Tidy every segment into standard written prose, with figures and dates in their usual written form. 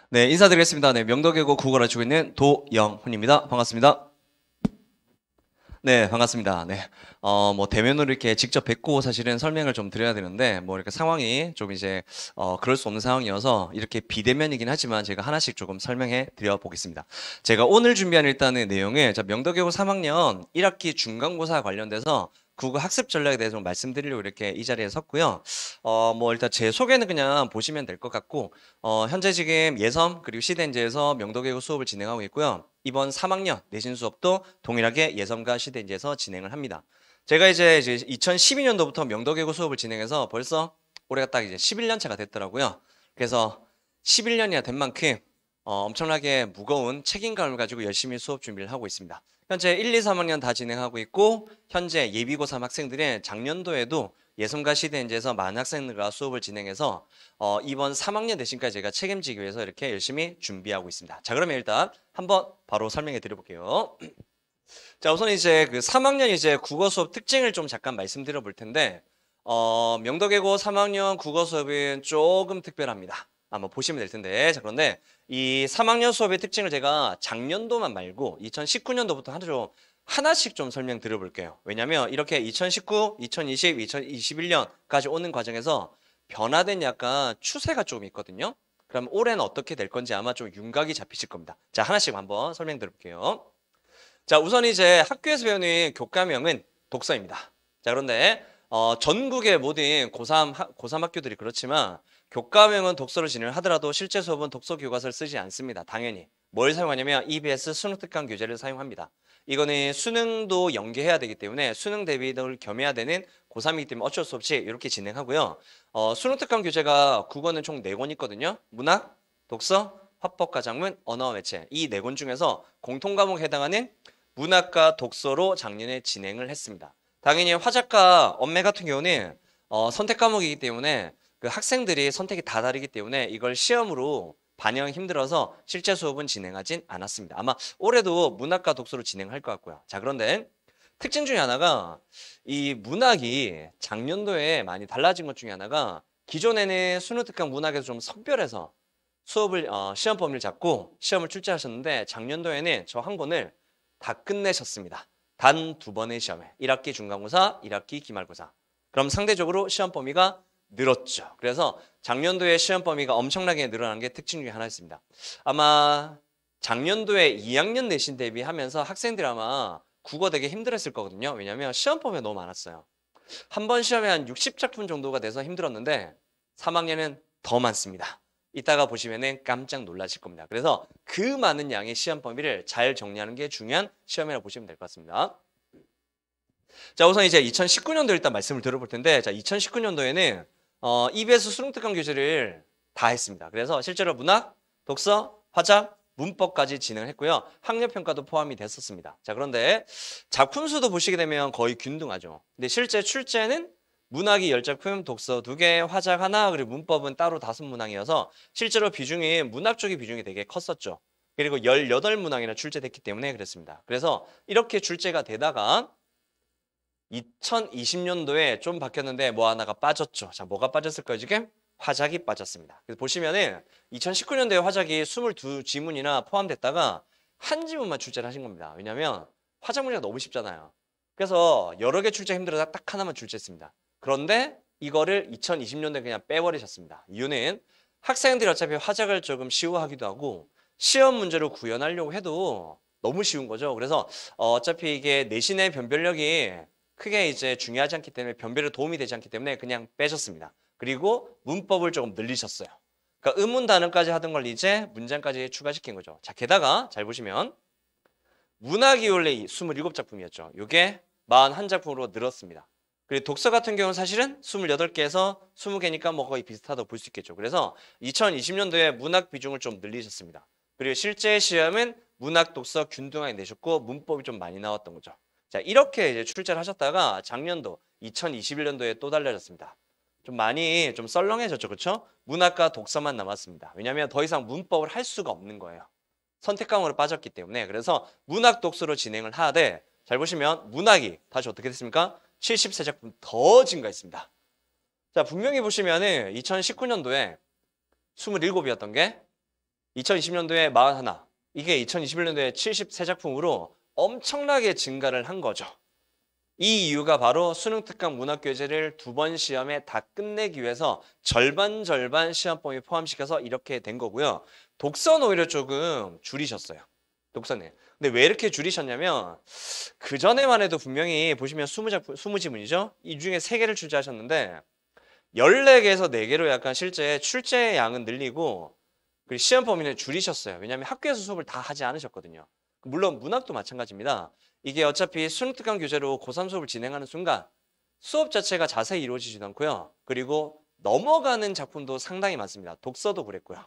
네, 인사드리겠습니다. 네, 명덕외고 국어를 가르치고 있는 도영훈입니다. 반갑습니다. 네, 반갑습니다. 네. 대면으로 이렇게 직접 뵙고 사실은 설명을 좀 드려야 되는데, 이렇게 상황이 좀 이제, 그럴 수 없는 상황이어서 이렇게 비대면이긴 하지만 제가 하나씩 조금 설명해 드려 보겠습니다. 제가 오늘 준비한 일단은 내용을, 명덕외고 3학년 1학기 중간고사 관련돼서 국어 학습 전략에 대해서 좀 말씀드리려고 이렇게 이 자리에 섰고요. 일단 제 소개는 그냥 보시면 될 것 같고, 현재 지금 예섬 그리고 시대인재에서 명덕외고 수업을 진행하고 있고요. 이번 3학년 내신 수업도 동일하게 예섬과 시대인재에서 진행을 합니다. 제가 이제 2012년도부터 명덕외고 수업을 진행해서 벌써 올해가 딱 이제 11년 차가 됐더라고요. 그래서 11년이나 된 만큼 엄청나게 무거운 책임감을 가지고 열심히 수업 준비를 하고 있습니다. 현재 1, 2, 3학년 다 진행하고 있고 현재 예비 고3 학생들은 작년도에도 예성과 시대인재에서 많은 학생들과 수업을 진행해서 이번 3학년 내신까지 제가 책임지기 위해서 이렇게 열심히 준비하고 있습니다. 자, 그러면 일단 한번 바로 설명해 드려볼게요. 자, 우선 이제 그 3학년 이제 국어 수업 특징을 좀 잠깐 말씀드려 볼 텐데, 명덕외고 3학년 국어 수업은 조금 특별합니다. 한번 보시면 될 텐데. 자, 그런데 이 3학년 수업의 특징을 제가 작년도만 말고 2019년도부터 하나씩 좀 설명드려 볼게요. 왜냐면 이렇게 2019, 2020, 2021년까지 오는 과정에서 변화된 약간 추세가 좀 있거든요. 그럼 올해는 어떻게 될 건지 아마 좀 윤곽이 잡히실 겁니다. 자, 하나씩 한번 설명드려 볼게요. 자, 우선 이제 학교에서 배우는 교과명은 독서입니다. 자, 그런데 전국의 모든 고3 학교들이 그렇지만 교과명은 독서를 진행을 하더라도 실제 수업은 독서 교과서를 쓰지 않습니다. 당연히. 뭘 사용하냐면 EBS 수능 특강 교재를 사용합니다. 이거는 수능도 연계해야 되기 때문에 수능 대비를 겸해야 되는 고3이기 때문에 어쩔 수 없이 이렇게 진행하고요. 수능 특강 교재가 국어는 총 4권 있거든요. 문학, 독서, 화법과 작문, 언어와 매체. 이 4권 중에서 공통과목에 해당하는 문학과 독서로 작년에 진행을 했습니다. 당연히 화작과 언매 같은 경우는 선택 과목이기 때문에 그 학생들이 선택이 다 다르기 때문에 이걸 시험으로 반영하기 힘들어서 실제 수업은 진행하진 않았습니다. 아마 올해도 문학과 독서로 진행할 것 같고요. 자, 그런데 특징 중에 하나가 이 문학이 작년도에 많이 달라진 것 중에 하나가 기존에는 수능 특강 문학에서 좀 선별해서 수업을 시험 범위를 잡고 시험을 출제하셨는데 작년도에는 저 한 권을 다 끝내셨습니다. 단 2번의 시험에 1학기 중간고사, 1학기 기말고사. 그럼 상대적으로 시험 범위가 늘었죠. 그래서 작년도에 시험 범위가 엄청나게 늘어난 게 특징 중에 하나였습니다. 아마 작년도에 2학년 내신 대비하면서 학생들이 아마 국어 되게 힘들었을 거거든요. 왜냐하면 시험 범위가 너무 많았어요. 한 번 시험에 한 60작품 정도가 돼서 힘들었는데 3학년은 더 많습니다. 이따가 보시면은 깜짝 놀라실 겁니다. 그래서 그 많은 양의 시험 범위를 잘 정리하는 게 중요한 시험이라고 보시면 될 것 같습니다. 자, 우선 이제 2019년도 일단 말씀을 들어볼 텐데, 자, 2019년도에는 EBS 수능특강 교재를 다 했습니다. 그래서 실제로 문학, 독서, 화작, 문법까지 진행을 했고요. 학력평가도 포함이 됐었습니다. 자, 그런데 작품 수도 보시게 되면 거의 균등하죠. 근데 실제 출제는 문학이 10작품, 독서 2개, 화작 하나, 그리고 문법은 따로 5문항이어서 실제로 비중이 문학 쪽의 비중이 되게 컸었죠. 그리고 18문항이나 출제됐기 때문에 그랬습니다. 그래서 이렇게 출제가 되다가 2020년도에 좀 바뀌었는데 뭐 하나가 빠졌죠. 자, 뭐가 빠졌을까요, 지금? 화작이 빠졌습니다. 그래서 보시면은 2019년도에 화작이 22지문이나 포함됐다가 한 지문만 출제를 하신 겁니다. 왜냐면 화작 문제가 너무 쉽잖아요. 그래서 여러 개 출제 힘들어서 딱 하나만 출제했습니다. 그런데 이거를 2020년도에 그냥 빼버리셨습니다. 이유는 학생들이 어차피 화작을 조금 쉬워하기도 하고 시험 문제로 구현하려고 해도 너무 쉬운 거죠. 그래서 어차피 이게 내신의 변별력이 크게 이제 중요하지 않기 때문에 변별에 도움이 되지 않기 때문에 그냥 빼셨습니다. 그리고 문법을 조금 늘리셨어요. 그러니까 의문 단어까지 하던 걸 이제 문장까지 추가시킨 거죠. 자, 게다가 잘 보시면 문학이 원래 27작품이었죠. 이게 41작품으로 늘었습니다. 그리고 독서 같은 경우는 사실은 28개에서 20개니까 뭐 거의 비슷하다고 볼 수 있겠죠. 그래서 2020년도에 문학 비중을 좀 늘리셨습니다. 그리고 실제 시험은 문학, 독서 균등하게 내셨고 문법이 좀 많이 나왔던 거죠. 자, 이렇게 이제 출제를 하셨다가 작년도 2021년도에 또 달라졌습니다. 좀 많이 좀 썰렁해졌죠. 그렇죠? 문학과 독서만 남았습니다. 왜냐하면 더 이상 문법을 할 수가 없는 거예요. 선택 과목으로 빠졌기 때문에. 그래서 문학 독서로 진행을 하되 잘 보시면 문학이 다시 어떻게 됐습니까? 73작품 더 증가했습니다. 자, 분명히 보시면은 2019년도에 27이었던 게 2020년도에 41, 이게 2021년도에 73작품으로 엄청나게 증가를 한 거죠. 이 이유가 바로 수능 특강 문학교재를 2번 시험에 다 끝내기 위해서 절반 시험 범위 포함시켜서 이렇게 된 거고요. 독서는 오히려 조금 줄이셨어요. 독서는. 근데 왜 이렇게 줄이셨냐면 그 전에만 해도 분명히 보시면 20지문이죠. 이 중에 3개를 출제하셨는데 14개에서 4개로 약간 실제 출제 양은 늘리고 그리고 시험 범위는 줄이셨어요. 왜냐하면 학교에서 수업을 다 하지 않으셨거든요. 물론 문학도 마찬가지입니다. 이게 어차피 수능 특강 교재로 고3 수업을 진행하는 순간 수업 자체가 자세히 이루어지지도 않고요. 그리고 넘어가는 작품도 상당히 많습니다. 독서도 그랬고요.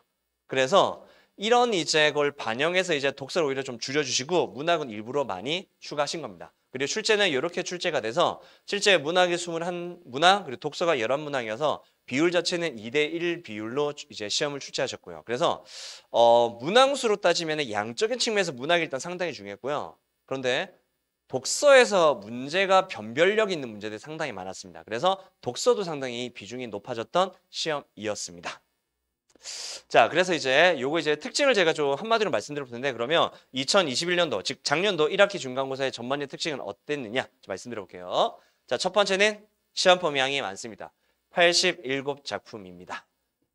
그래서 이런 이제 걸 반영해서 이제 독서를 오히려 좀 줄여주시고 문학은 일부러 많이 추가하신 겁니다. 그리고 출제는 이렇게 출제가 돼서 실제 문학이 21문학 그리고 독서가 11문학이어서 비율 자체는 2대1 비율로 이제 시험을 출제하셨고요. 그래서 문항수로 따지면 양적인 측면에서 문학이 일단 상당히 중요했고요. 그런데 독서에서 문제가 변별력 있는 문제들이 상당히 많았습니다. 그래서 독서도 상당히 비중이 높아졌던 시험이었습니다. 자, 그래서 이제 요거 이제 특징을 제가 좀 한마디로 말씀드릴 텐데 그러면 2021년도 즉 작년도 1학기 중간고사의 전반적인 특징은 어땠느냐 말씀드려 볼게요. 자, 첫 번째는 시험 범위량이 많습니다. 87작품입니다.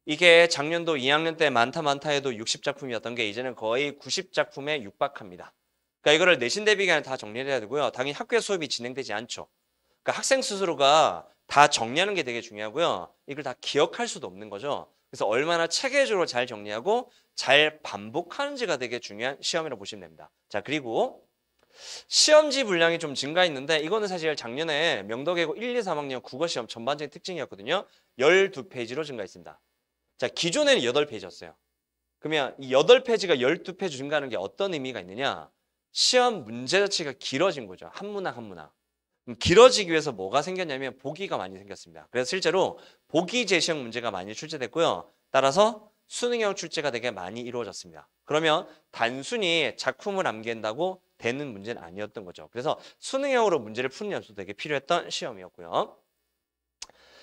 이게 작년도 2학년 때 많다 해도 60작품이었던 게 이제는 거의 90작품에 육박합니다. 그러니까 이거를 내신 대비 기간에 다 정리를 해야 되고요. 당연히 학교에 수업이 진행되지 않죠. 그러니까 학생 스스로가 다 정리하는 게 되게 중요하고요. 이걸 다 기억할 수도 없는 거죠. 그래서 얼마나 체계적으로 잘 정리하고 잘 반복하는지가 되게 중요한 시험이라고 보시면 됩니다. 자, 그리고 시험지 분량이 좀 증가했는데 이거는 사실 작년에 명덕외고 1, 2, 3학년 국어시험 전반적인 특징이었거든요. 12페이지로 증가했습니다. 자, 기존에는 8페이지였어요. 그러면 이 8페이지가 12페이지 증가하는 게 어떤 의미가 있느냐? 시험 문제 자체가 길어진 거죠. 한 문항 한 문항. 길어지기 위해서 뭐가 생겼냐면 보기가 많이 생겼습니다. 그래서 실제로 보기 제시형 문제가 많이 출제됐고요. 따라서 수능형 출제가 되게 많이 이루어졌습니다. 그러면 단순히 작품을 암기한다고 되는 문제는 아니었던 거죠. 그래서 수능형으로 문제를 푸는 연습도 되게 필요했던 시험이었고요.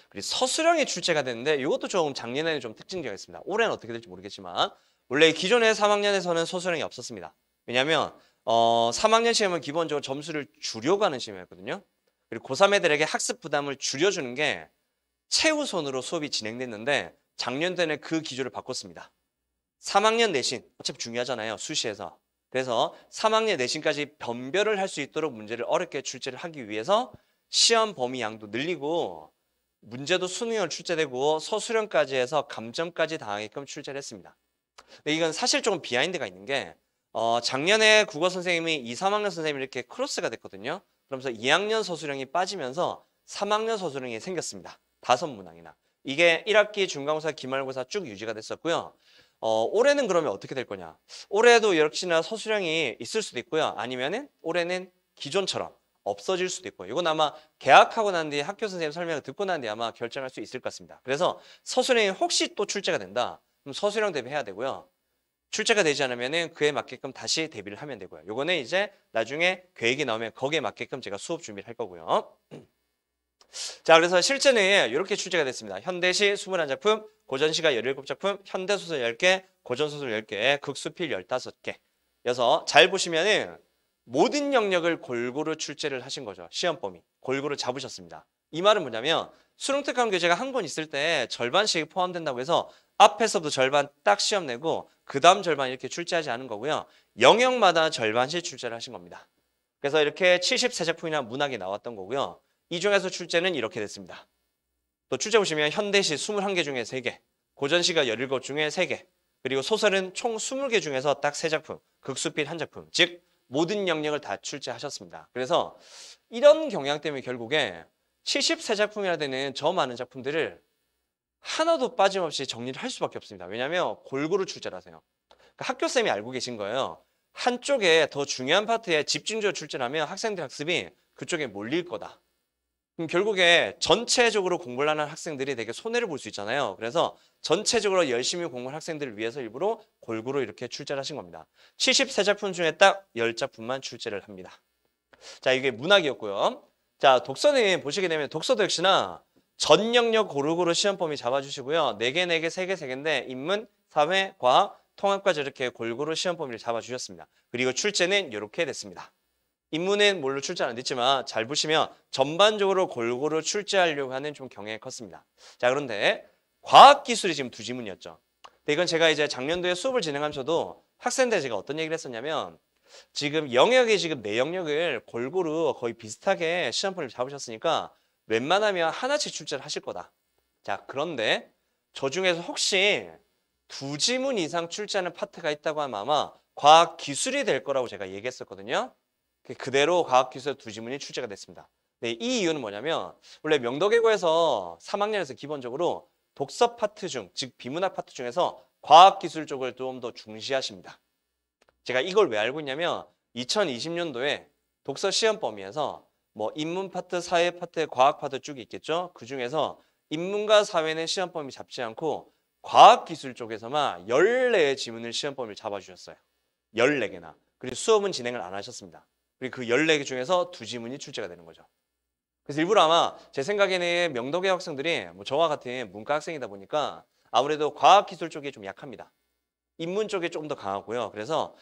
그리고 서술형이 출제가 됐는데 이것도 조금 작년에는 좀 특징적이 있습니다. 올해는 어떻게 될지 모르겠지만 원래 기존의 3학년에서는 서술형이 없었습니다. 왜냐하면 3학년 시험은 기본적으로 점수를 줄여고 하는 시험이었거든요. 그리고 고3 애들에게 학습 부담을 줄여주는 게 최우선으로 수업이 진행됐는데 작년도에는 그 기조를 바꿨습니다. 3학년 내신, 어차피 중요하잖아요. 수시에서. 그래서 3학년 내신까지 변별을 할 수 있도록 문제를 어렵게 출제를 하기 위해서 시험 범위 양도 늘리고 문제도 수능형 출제되고 서술형까지 해서 감점까지 당하게끔 출제를 했습니다. 근데 이건 사실 조금 비하인드가 있는 게 작년에 국어 선생님이 2, 3학년 선생님이 이렇게 크로스가 됐거든요. 그러면서 2학년 서술형이 빠지면서 3학년 서술형이 생겼습니다. 5문항이나. 이게 1학기 중간고사, 기말고사 쭉 유지가 됐었고요. 올해는 그러면 어떻게 될 거냐? 올해도 역시나 서술형이 있을 수도 있고요. 아니면은 올해는 기존처럼 없어질 수도 있고요. 이건 아마 개학하고 난 뒤에 학교 선생님 설명을 듣고 난 뒤에 아마 결정할 수 있을 것 같습니다. 그래서 서술형이 혹시 또 출제가 된다. 그럼 서술형 대비해야 되고요. 출제가 되지 않으면 그에 맞게끔 다시 대비를 하면 되고요. 요거는 이제 나중에 계획이 나오면 거기에 맞게끔 제가 수업 준비를 할 거고요. 자, 그래서 실제는 이렇게 출제가 됐습니다. 현대시 21작품, 고전시가 17작품, 현대소설 10개, 고전소설 10개, 극수필 15개. 여서 잘 보시면은 모든 영역을 골고루 출제를 하신 거죠. 시험 범위. 골고루 잡으셨습니다. 이 말은 뭐냐면 수능특강 교재가 한 권 있을 때 절반씩 포함된다고 해서 앞에서부터 절반 딱 시험 내고 그 다음 절반 이렇게 출제하지 않은 거고요. 영역마다 절반씩 출제를 하신 겁니다. 그래서 이렇게 73작품이나 문학이 나왔던 거고요. 이 중에서 출제는 이렇게 됐습니다. 또 출제 보시면 현대시 21개 중에 3개, 고전시가 17 중에 3개, 그리고 소설은 총 20개 중에서 딱 3작품, 극수필 1작품, 즉 모든 영역을 다 출제하셨습니다. 그래서 이런 경향 때문에 결국에 73작품이나 되는 저 많은 작품들을 하나도 빠짐없이 정리를 할 수밖에 없습니다. 왜냐하면 골고루 출제를 하세요. 그러니까 학교쌤이 알고 계신 거예요. 한쪽에 더 중요한 파트에 집중적으로 출제를 하면 학생들 학습이 그쪽에 몰릴 거다. 그럼 결국에 전체적으로 공부를 하는 학생들이 되게 손해를 볼 수 있잖아요. 그래서 전체적으로 열심히 공부한 학생들을 위해서 일부러 골고루 이렇게 출제를 하신 겁니다. 73작품 중에 딱 10작품만 출제를 합니다. 자, 이게 문학이었고요. 자, 독서는 보시게 되면 독서도 역시나 전 영역 고루고루 시험 범위 잡아주시고요. 4개, 4개, 3개, 3개인데 인문, 사회, 과학, 통합까지 이렇게 골고루 시험 범위를 잡아주셨습니다. 그리고 출제는 이렇게 됐습니다. 인문은 물론 출제 안 됐지만 잘 보시면 전반적으로 골고루 출제하려고 하는 좀 경향이 컸습니다. 자, 그런데 과학기술이 지금 두 지문이었죠. 근데 이건 제가 이제 작년도에 수업을 진행하면서도 학생들 제가 어떤 얘기를 했었냐면 지금 영역이 지금 내 영역을 골고루 거의 비슷하게 시험범위를 잡으셨으니까 웬만하면 하나씩 출제를 하실 거다. 자, 그런데 저 중에서 혹시 두 지문 이상 출제하는 파트가 있다고 하면 아마 과학기술이 될 거라고 제가 얘기했었거든요. 그대로 과학기술 두 지문이 출제가 됐습니다. 네, 이 이유는 뭐냐면 원래 명덕외고에서 3학년에서 기본적으로 독서 파트 중, 즉 비문학 파트 중에서 과학기술 쪽을 좀 더 중시하십니다. 제가 이걸 왜 알고 있냐면 2020년도에 독서 시험 범위에서 뭐 인문 파트, 사회 파트, 과학 파트 쭉 있겠죠. 그 중에서 인문과 사회는 시험 범위 잡지 않고 과학기술 쪽에서만 14의 지문을 시험 범위를 잡아주셨어요. 14개나. 그리고 수업은 진행을 안 하셨습니다. 그리고 그 14개 중에서 두 지문이 출제가 되는 거죠. 그래서 일부러 아마 제 생각에는 명덕외 학생들이 뭐 저와 같은 문과 학생이다 보니까 아무래도 과학기술 쪽이 좀 약합니다. 인문 쪽에 조금 더 강하고요. 그래서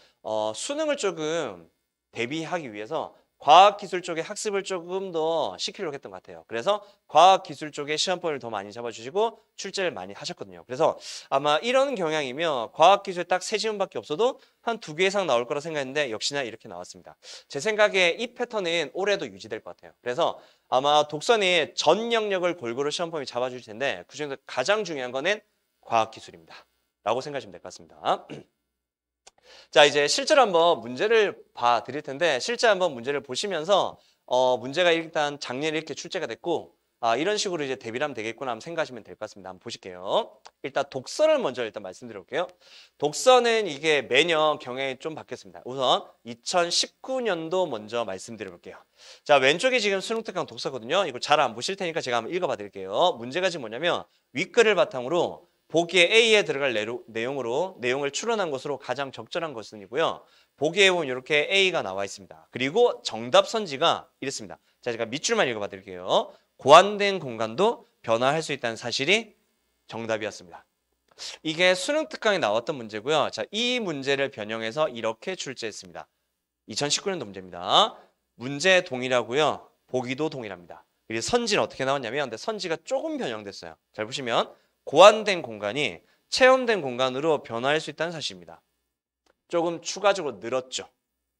수능을 조금 대비하기 위해서 과학기술 쪽에 학습을 조금 더 시키려고 했던 것 같아요. 그래서 과학기술 쪽에 시험범위를 더 많이 잡아주시고 출제를 많이 하셨거든요. 그래서 아마 이런 경향이면 과학기술 딱 세 지문밖에 없어도 한 2개 이상 나올 거라 생각했는데 역시나 이렇게 나왔습니다. 제 생각에 이 패턴은 올해도 유지될 것 같아요. 그래서 아마 독서는 전 영역을 골고루 시험범위 잡아줄 텐데 그중에서 가장 중요한 거는 과학기술입니다. 라고 생각하시면 될 것 같습니다. 자, 이제 실제로 한번 문제를 봐 드릴 텐데 실제 한번 문제를 보시면서 문제가 일단 작년에 이렇게 출제가 됐고 이런 식으로 이제 대비를 하면 되겠구나 한번 생각하시면 될 것 같습니다. 한번 보실게요. 일단 독서를 먼저 일단 말씀드려볼게요. 독서는 이게 매년 경향이 좀 바뀌었습니다. 우선 2019년도 먼저 말씀드려볼게요. 자, 왼쪽이 지금 수능특강 독서거든요. 이거 잘 안 보실 테니까 제가 한번 읽어봐 드릴게요. 문제가 지금 뭐냐면 윗글을 바탕으로 보기에 A에 들어갈 내용을 추론한 것으로 가장 적절한 것은이고요. 보기에 보면 이렇게 A가 나와 있습니다. 그리고 정답 선지가 이렇습니다. 자, 제가 밑줄만 읽어봐 드릴게요. 고안된 공간도 변화할 수 있다는 사실이 정답이었습니다. 이게 수능 특강에 나왔던 문제고요. 자, 이 문제를 변형해서 이렇게 출제했습니다. 2019년도 문제입니다. 문제 동일하고요. 보기도 동일합니다. 그리고 선지는 어떻게 나왔냐면 근데 선지가 조금 변형됐어요. 잘 보시면 고안된 공간이 체험된 공간으로 변화할 수 있다는 사실입니다. 조금 추가적으로 늘었죠.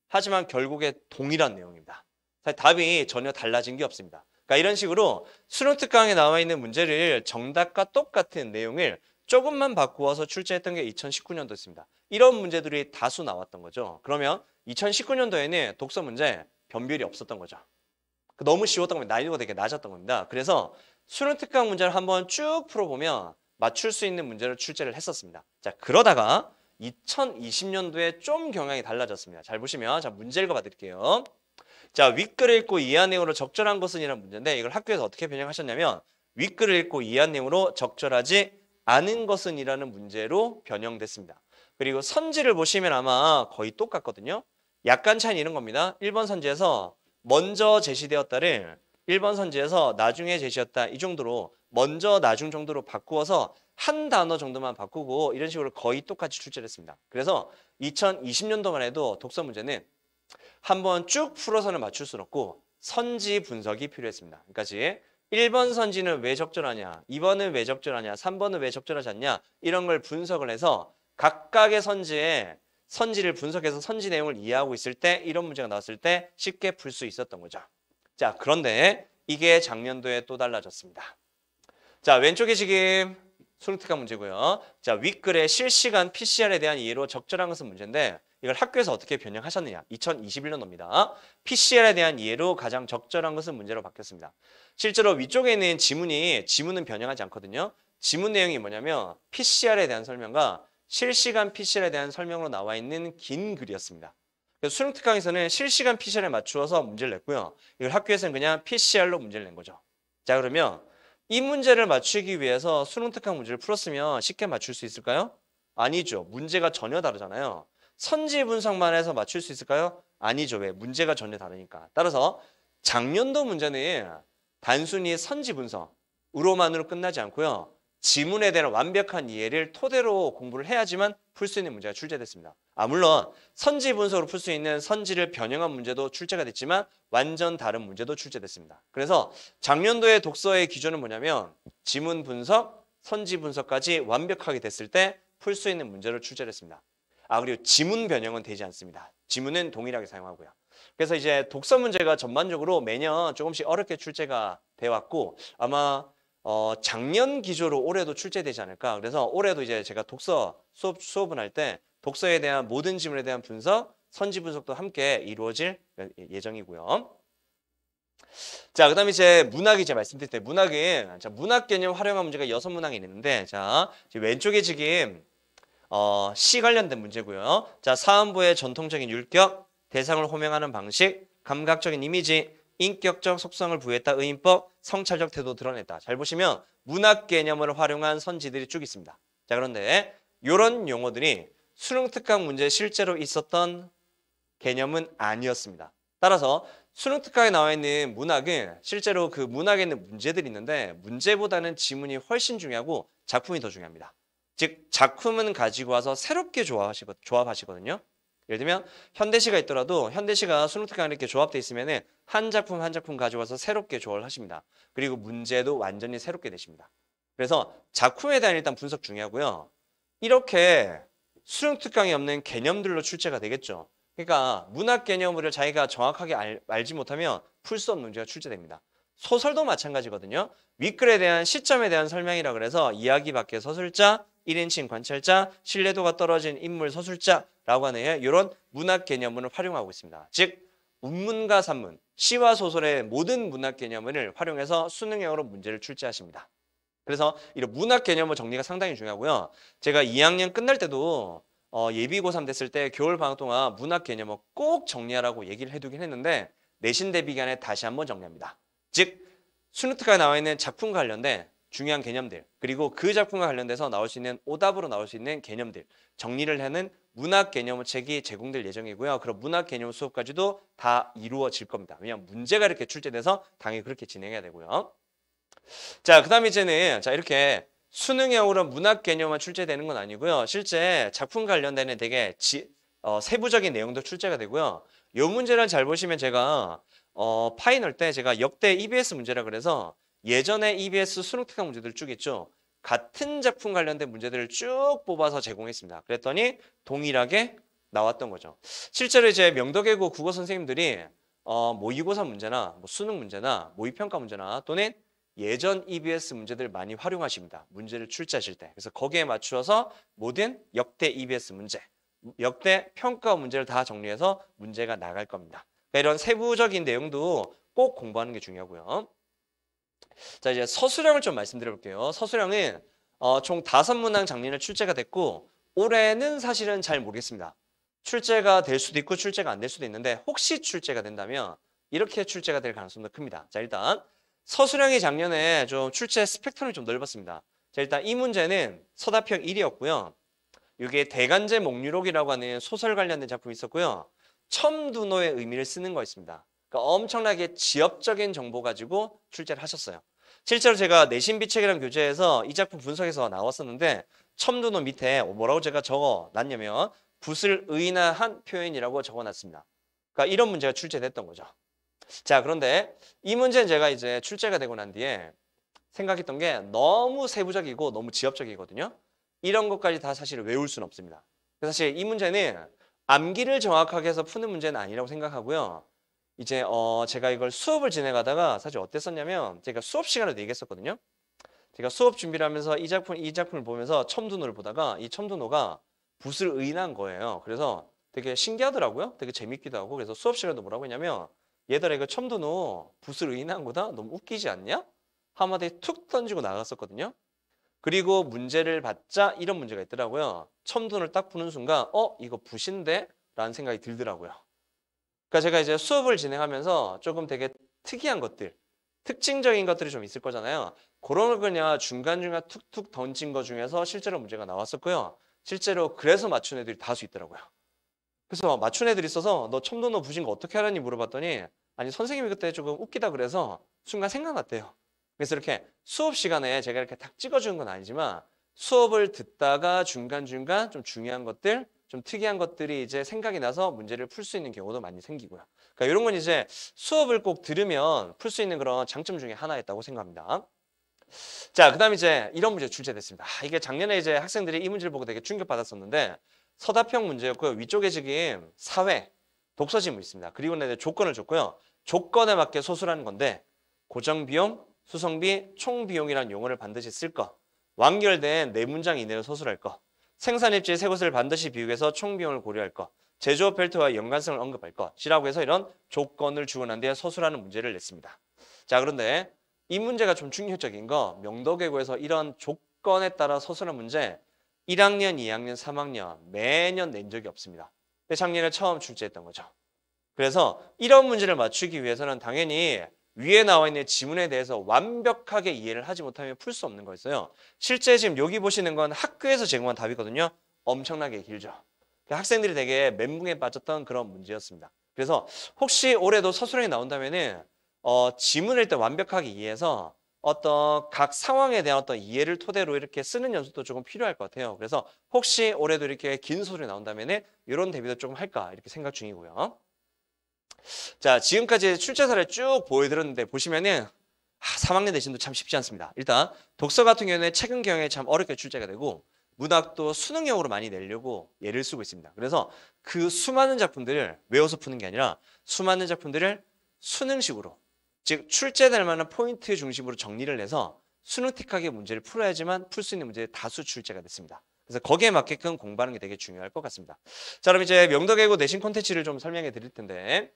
하지만 결국에 동일한 내용입니다. 사실 답이 전혀 달라진 게 없습니다. 그러니까 이런 식으로 수능특강에 나와 있는 문제를 정답과 똑같은 내용을 조금만 바꾸어서 출제했던 게 2019년도였습니다. 이런 문제들이 다수 나왔던 거죠. 그러면 2019년도에는 독서 문제 변별이 없었던 거죠. 너무 쉬웠던 겁니다. 난이도가 되게 낮았던 겁니다. 그래서 수능특강 문제를 한번 쭉 풀어보면 맞출 수 있는 문제를 출제를 했었습니다. 자, 그러다가 2020년도에 좀 경향이 달라졌습니다. 잘 보시면 자, 문제 읽어봐 드릴게요. 자, 윗글을 읽고 이해한 내용으로 적절한 것은 이라는 문제인데 이걸 학교에서 어떻게 변형하셨냐면 윗글을 읽고 이해한 내용으로 적절하지 않은 것은 이라는 문제로 변형됐습니다. 그리고 선지를 보시면 아마 거의 똑같거든요. 약간 차이는 이런 겁니다. 1번 선지에서 먼저 제시되었다를 1번 선지에서 나중에 제시했다 이 정도로 먼저 나중 정도로 바꾸어서 한 단어 정도만 바꾸고 이런 식으로 거의 똑같이 출제를 했습니다. 그래서 2020년도만 해도 독서 문제는 한번 쭉 풀어서는 맞출 수는 없고 선지 분석이 필요했습니다. 그러니까 1번 선지는 왜 적절하냐, 2번은 왜 적절하냐, 3번은 왜 적절하지 않냐 이런 걸 분석을 해서 각각의 선지를 분석해서 선지 내용을 이해하고 있을 때 이런 문제가 나왔을 때 쉽게 풀 수 있었던 거죠. 자, 그런데 이게 작년도에 또 달라졌습니다. 자, 왼쪽에 지금 수능특강 문제고요. 자, 윗글에 실시간 PCR에 대한 이해로 적절한 것은 문제인데 이걸 학교에서 어떻게 변형하셨느냐. 2021년도입니다. PCR에 대한 이해로 가장 적절한 것은 문제로 바뀌었습니다. 실제로 위쪽에 있는 지문은 변형하지 않거든요. 지문 내용이 뭐냐면 PCR에 대한 설명과 실시간 PCR에 대한 설명으로 나와 있는 긴 글이었습니다. 그래서 수능특강에서는 실시간 PCR에 맞추어서 문제를 냈고요. 이걸 학교에서는 그냥 PCR로 문제를 낸 거죠. 자, 그러면 이 문제를 맞추기 위해서 수능특강 문제를 풀었으면 쉽게 맞출 수 있을까요? 아니죠. 문제가 전혀 다르잖아요. 선지 분석만 해서 맞출 수 있을까요? 아니죠. 왜? 문제가 전혀 다르니까. 따라서 작년도 문제는 단순히 선지 분석으로만으로 끝나지 않고요. 지문에 대한 완벽한 이해를 토대로 공부를 해야지만 풀 수 있는 문제가 출제됐습니다. 물론 선지 분석으로 풀 수 있는 선지를 변형한 문제도 출제가 됐지만 완전 다른 문제도 출제됐습니다. 그래서 작년도의 독서의 기준은 뭐냐면 지문 분석, 선지 분석까지 완벽하게 됐을 때 풀 수 있는 문제로 출제를 했습니다. 그리고 지문 변형은 되지 않습니다. 지문은 동일하게 사용하고요. 그래서 이제 독서 문제가 전반적으로 매년 조금씩 어렵게 출제가 돼 왔고 아마 작년 기조로 올해도 출제되지 않을까. 그래서 올해도 이제 제가 독서 수업을 할 때 독서에 대한 모든 지문에 대한 분석, 선지 분석도 함께 이루어질 예정이고요. 자, 그다음에 이제 문학이 제가 말씀드릴 때 문학은 자, 문학 개념 활용한 문제가 6문항이 있는데 자, 왼쪽에 지금 시 관련된 문제고요. 자, 사음부의 전통적인 율격, 대상을 호명하는 방식, 감각적인 이미지, 인격적 속성을 부여했다 의인법, 성찰적 태도 드러냈다. 잘 보시면 문학 개념을 활용한 선지들이 쭉 있습니다. 자, 그런데 이런 용어들이 수능 특강 문제에 실제로 있었던 개념은 아니었습니다. 따라서 수능 특강에 나와 있는 문학은 실제로 그 문학에 있는 문제들이 있는데 문제보다는 지문이 훨씬 중요하고 작품이 더 중요합니다. 즉 작품은 가지고 와서 새롭게 조합하시거든요. 예를 들면 현대시가 있더라도 현대시가 수능 특강에 이렇게 조합되어 있으면 한 작품 한 작품 가져와서 새롭게 조합을 하십니다. 그리고 문제도 완전히 새롭게 내십니다. 그래서 작품에 대한 일단 분석 중요하고요. 이렇게 수능 특강에 없는 개념들로 출제가 되겠죠. 그러니까 문학 개념을 자기가 정확하게 알지 못하면 풀 수 없는 문제가 출제됩니다. 소설도 마찬가지거든요. 윗글에 대한 시점에 대한 설명이라 그래서 이야기 밖의 서술자, 1인칭 관찰자, 신뢰도가 떨어진 인물 서술자라고 하는 이런 문학 개념을 활용하고 있습니다. 즉 운문과 산문, 시와 소설의 모든 문학 개념을 활용해서 수능형으로 문제를 출제하십니다. 그래서 이런 문학 개념의 정리가 상당히 중요하고요. 제가 2학년 끝날 때도 예비 고3 됐을 때 겨울 방학 동안 문학 개념을 꼭 정리하라고 얘기를 해두긴 했는데 내신 대비 기간에 다시 한번 정리합니다. 즉 수능 특강에 나와 있는 작품 관련된 중요한 개념들 그리고 그 작품과 관련돼서 나올 수 있는 오답으로 나올 수 있는 개념들 정리를 하는 문학 개념 책이 제공될 예정이고요. 그럼 문학 개념 수업까지도 다 이루어질 겁니다. 왜냐하면 문제가 이렇게 출제돼서 당연히 그렇게 진행해야 되고요. 자, 그 다음에 이제는 자 이렇게 수능형으로 문학 개념만 출제되는 건 아니고요. 실제 작품 관련되는 되게 세부적인 내용도 출제가 되고요. 이 문제를 잘 보시면 제가 파이널 때 제가 역대 EBS 문제라 그래서 예전에 EBS 수능 특강 문제들 쭉 있죠. 같은 작품 관련된 문제들을 쭉 뽑아서 제공했습니다. 그랬더니 동일하게 나왔던 거죠. 실제로 이제 명덕외고 국어 선생님들이 모의고사 문제나 뭐 수능 문제나 모의평가 문제나 또는 예전 EBS 문제들 많이 활용하십니다. 문제를 출제하실 때. 그래서 거기에 맞추어서 모든 역대 EBS 문제, 역대 평가 문제를 다 정리해서 문제가 나갈 겁니다. 그러니까 이런 세부적인 내용도 꼭 공부하는 게 중요하고요. 자, 이제 서술형을 좀 말씀드려 볼게요. 서술형은 총 5문항 작년에 출제가 됐고 올해는 사실은 잘 모르겠습니다. 출제가 될 수도 있고 출제가 안 될 수도 있는데 혹시 출제가 된다면 이렇게 출제가 될 가능성도 큽니다. 자, 일단 서술형이 작년에 좀 출제 스펙트럼이 좀 넓었습니다. 자, 일단 이 문제는 서답형 1이었고요. 이게 대간제 목유록이라고 하는 소설 관련된 작품이 있었고요. 첨두노의 의미를 쓰는 거 있습니다. 그러니까 엄청나게 지엽적인 정보 가지고 출제를 하셨어요. 실제로 제가 내신비책이라는 교재에서 이 작품 분석해서 나왔었는데 첨두노 밑에 뭐라고 제가 적어놨냐면 붓을 의인화한 표현이라고 적어놨습니다. 그러니까 이런 문제가 출제됐던 거죠. 자, 그런데 이 문제는 제가 이제 출제가 되고 난 뒤에 생각했던 게 너무 세부적이고 너무 지엽적이거든요. 이런 것까지 다 사실 외울 수는 없습니다. 사실 이 문제는 암기를 정확하게 해서 푸는 문제는 아니라고 생각하고요. 이제 제가 이걸 수업을 진행하다가 사실 어땠었냐면 제가 수업 시간에도 얘기했었거든요. 제가 수업 준비를 하면서 이 작품을 보면서 첨두노를 보다가 이 첨두노가 붓을 의인한 거예요. 그래서 되게 신기하더라고요. 되게 재밌기도 하고. 그래서 수업 시간에도 뭐라고 했냐면 얘들아 이거 첨두노 붓을 의인한 거다? 너무 웃기지 않냐? 한마디 툭 던지고 나갔었거든요. 그리고 문제를 받자 이런 문제가 있더라고요. 첨두노를 딱 푸는 순간 이거 붓인데? 라는 생각이 들더라고요. 그러니까 제가 이제 수업을 진행하면서 조금 되게 특이한 것들, 특징적인 것들이 좀 있을 거잖아요. 그런 걸 그냥 중간중간 툭툭 던진 것 중에서 실제로 문제가 나왔었고요. 실제로 그래서 맞춘 애들이 다수 있더라고요. 그래서 맞춘 애들이 있어서 너 첨도너 부신 거 어떻게 하라니 물어봤더니 아니 선생님이 그때 조금 웃기다 그래서 순간 생각났대요. 그래서 이렇게 수업 시간에 제가 이렇게 탁 찍어주는 건 아니지만 수업을 듣다가 중간중간 좀 중요한 것들, 좀 특이한 것들이 이제 생각이 나서 문제를 풀 수 있는 경우도 많이 생기고요. 그러니까 이런 건 이제 수업을 꼭 들으면 풀 수 있는 그런 장점 중에 하나였다고 생각합니다. 자, 그다음 이제 이런 문제 출제됐습니다. 이게 작년에 이제 학생들이 이 문제를 보고 되게 충격받았었는데 서답형 문제였고요. 위쪽에 지금 사회, 독서 지문이 있습니다. 그리고 이제 조건을 줬고요. 조건에 맞게 소수라는 건데 고정비용, 수성비, 총비용이라는 용어를 반드시 쓸 거. 완결된 4문장 이내로 서술할 거. 생산입지 세 곳을 반드시 비교해서 총비용을 고려할 거. 제조업 벨트와 연관성을 언급할 것이라고 해서 이런 조건을 주고 난 뒤에 서술하는 문제를 냈습니다. 자, 그런데 이 문제가 좀 충격적인 거 명도계고에서 이런 조건에 따라 서술한 문제 1학년, 2학년, 3학년 매년 낸 적이 없습니다. 근데 작년에 처음 출제했던 거죠. 그래서 이런 문제를 맞추기 위해서는 당연히 위에 나와 있는 지문에 대해서 완벽하게 이해를 하지 못하면 풀 수 없는 거였어요. 실제 지금 여기 보시는 건 학교에서 제공한 답이거든요. 엄청나게 길죠. 학생들이 되게 멘붕에 빠졌던 그런 문제였습니다. 그래서 혹시 올해도 서술형이 나온다면은 지문을 일단 완벽하게 이해해서 어떤 각 상황에 대한 어떤 이해를 토대로 이렇게 쓰는 연습도 조금 필요할 것 같아요. 그래서 혹시 올해도 이렇게 긴 서술이 나온다면은 이런 대비도 조금 할까 이렇게 생각 중이고요. 자, 지금까지 출제 사례 쭉 보여드렸는데 보시면은 3학년 내신도 참 쉽지 않습니다. 일단 독서 같은 경우에는 최근 경향에 참 어렵게 출제가 되고 문학도 수능형으로 많이 내려고 예를 쓰고 있습니다. 그래서 그 수많은 작품들을 외워서 푸는 게 아니라 수많은 작품들을 수능식으로 즉 출제될 만한 포인트 중심으로 정리를 해서 수능틱하게 문제를 풀어야지만 풀 수 있는 문제의 다수 출제가 됐습니다. 그래서 거기에 맞게끔 공부하는 게 되게 중요할 것 같습니다. 자, 그럼 이제 명덕예고 내신 콘텐츠를 좀 설명해 드릴 텐데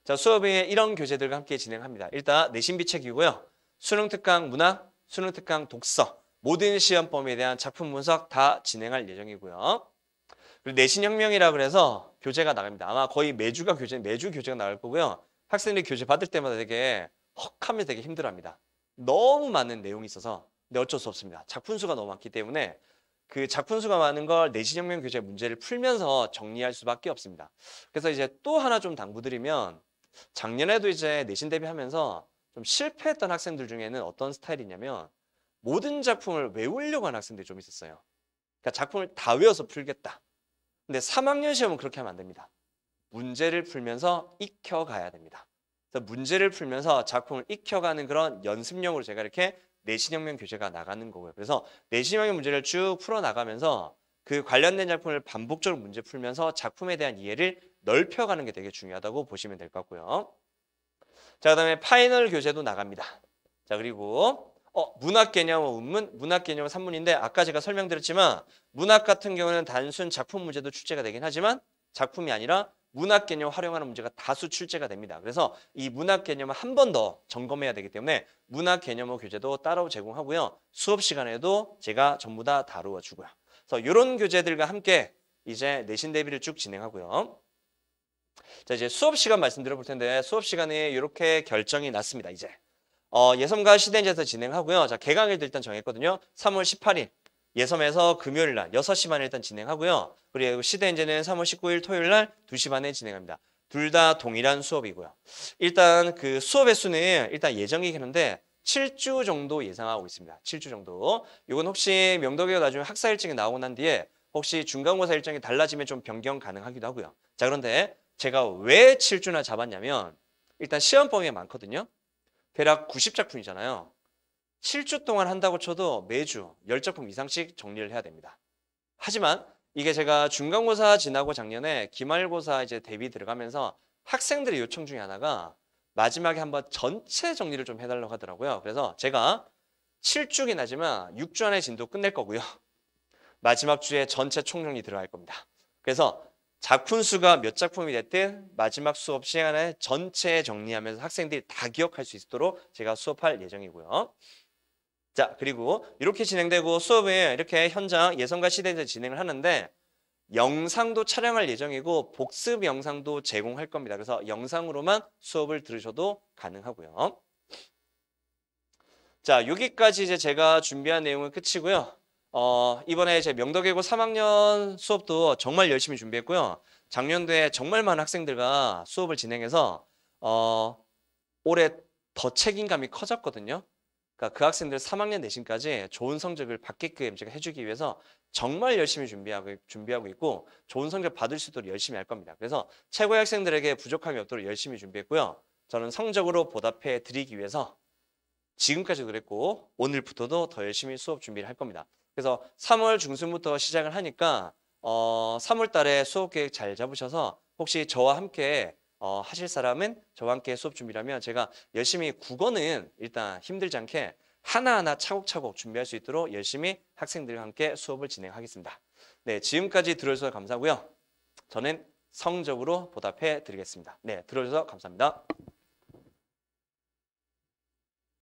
자, 수업에 이런 교재들과 함께 진행합니다. 일단 내신 비책이고요. 수능 특강 문학, 수능 특강 독서, 모든 시험 범위에 대한 작품 분석 다 진행할 예정이고요. 그리고 내신혁명이라 그래서 교재가 나갑니다. 아마 거의 매주 교재가 나갈 거고요. 학생들이 교재 받을 때마다 되게 헉하면서 되게 힘들어합니다. 너무 많은 내용이 있어서 근데 어쩔 수 없습니다. 작품 수가 너무 많기 때문에 그 작품 수가 많은 걸 내신혁명 교재 문제를 풀면서 정리할 수밖에 없습니다. 그래서 이제 또 하나 좀 당부드리면 작년에도 이제 내신 대비하면서 좀 실패했던 학생들 중에는 어떤 스타일이냐면 모든 작품을 외우려고 하는 학생들이 좀 있었어요. 그러니까 작품을 다 외워서 풀겠다. 근데 3학년 시험은 그렇게 하면 안 됩니다. 문제를 풀면서 익혀가야 됩니다. 그래서 문제를 풀면서 작품을 익혀가는 그런 연습용으로 제가 이렇게 내신혁명 교재가 나가는 거고요. 그래서 내신혁명 문제를 쭉 풀어나가면서 그 관련된 작품을 반복적으로 문제 풀면서 작품에 대한 이해를 넓혀가는 게 되게 중요하다고 보시면 될 것 같고요. 자, 그다음에 파이널 교재도 나갑니다. 자, 그리고 문학 개념 운문, 문학 개념 산문인데 아까 제가 설명드렸지만 문학 같은 경우는 단순 작품 문제도 출제가 되긴 하지만 작품이 아니라 문학 개념 활용하는 문제가 다수 출제가 됩니다. 그래서 이 문학 개념을 한 번 더 점검해야 되기 때문에 문학 개념어 교재도 따로 제공하고요. 수업 시간에도 제가 전부 다 다루어 주고요. 그래서 이런 교재들과 함께 이제 내신 대비를 쭉 진행하고요. 자, 이제 수업 시간 말씀드려 볼 텐데 수업 시간에 이렇게 결정이 났습니다. 이제 예섬과 시대인지에서 진행하고요. 자, 개강일도 일단 정했거든요. 3월 18일 예섬에서 금요일 날 6시 반에 일단 진행하고요. 그리고 시대인재는 3월 19일 토요일 날 2시 반에 진행합니다. 둘 다 동일한 수업이고요. 일단 그 수업의 수는 일단 예정이긴 한데 7주 정도 예상하고 있습니다. 7주 정도. 이건 혹시 명덕이가 나중에 학사 일정이 나오고 난 뒤에 혹시 중간고사 일정이 달라지면 좀 변경 가능하기도 하고요. 자, 그런데 제가 왜 7주나 잡았냐면 일단 시험 범위가 많거든요. 대략 90작품이잖아요. 7주 동안 한다고 쳐도 매주 10작품 이상씩 정리를 해야 됩니다. 하지만 이게 제가 중간고사 지나고 작년에 기말고사 이제 대비 들어가면서 학생들의 요청 중에 하나가 마지막에 한번 전체 정리를 좀 해달라고 하더라고요. 그래서 제가 7주긴 하지만 6주 안에 진도 끝낼 거고요. 마지막 주에 전체 총정리 들어갈 겁니다. 그래서 작품 수가 몇 작품이 됐든 마지막 수업 시간에 전체 정리하면서 학생들이 다 기억할 수 있도록 제가 수업할 예정이고요. 자, 그리고 이렇게 진행되고 수업에 이렇게 현장 예선과 시대에서 진행을 하는데 영상도 촬영할 예정이고 복습 영상도 제공할 겁니다. 그래서 영상으로만 수업을 들으셔도 가능하고요. 자, 여기까지 이제 제가 준비한 내용은 끝이고요. 이번에 제 명덕예고 3학년 수업도 정말 열심히 준비했고요. 작년도에 정말 많은 학생들과 수업을 진행해서 올해 더 책임감이 커졌거든요. 그러니까 그 학생들 3학년 내신까지 좋은 성적을 받게끔 제가 해주기 위해서 정말 열심히 준비하고 있고 좋은 성적 받을 수 있도록 열심히 할 겁니다. 그래서 최고의 학생들에게 부족함이 없도록 열심히 준비했고요. 저는 성적으로 보답해 드리기 위해서 지금까지도 그랬고 오늘부터도 더 열심히 수업 준비를 할 겁니다. 그래서 3월 중순부터 시작을 하니까 3월 달에 수업 계획 잘 잡으셔서 혹시 저와 함께 하실 사람은 저와 함께 수업 준비라면 제가 열심히 국어는 일단 힘들지 않게 하나하나 차곡차곡 준비할 수 있도록 열심히 학생들과 함께 수업을 진행하겠습니다. 네, 지금까지 들어주셔서 감사하고요. 저는 성적으로 보답해 드리겠습니다. 네, 들어주셔서 감사합니다.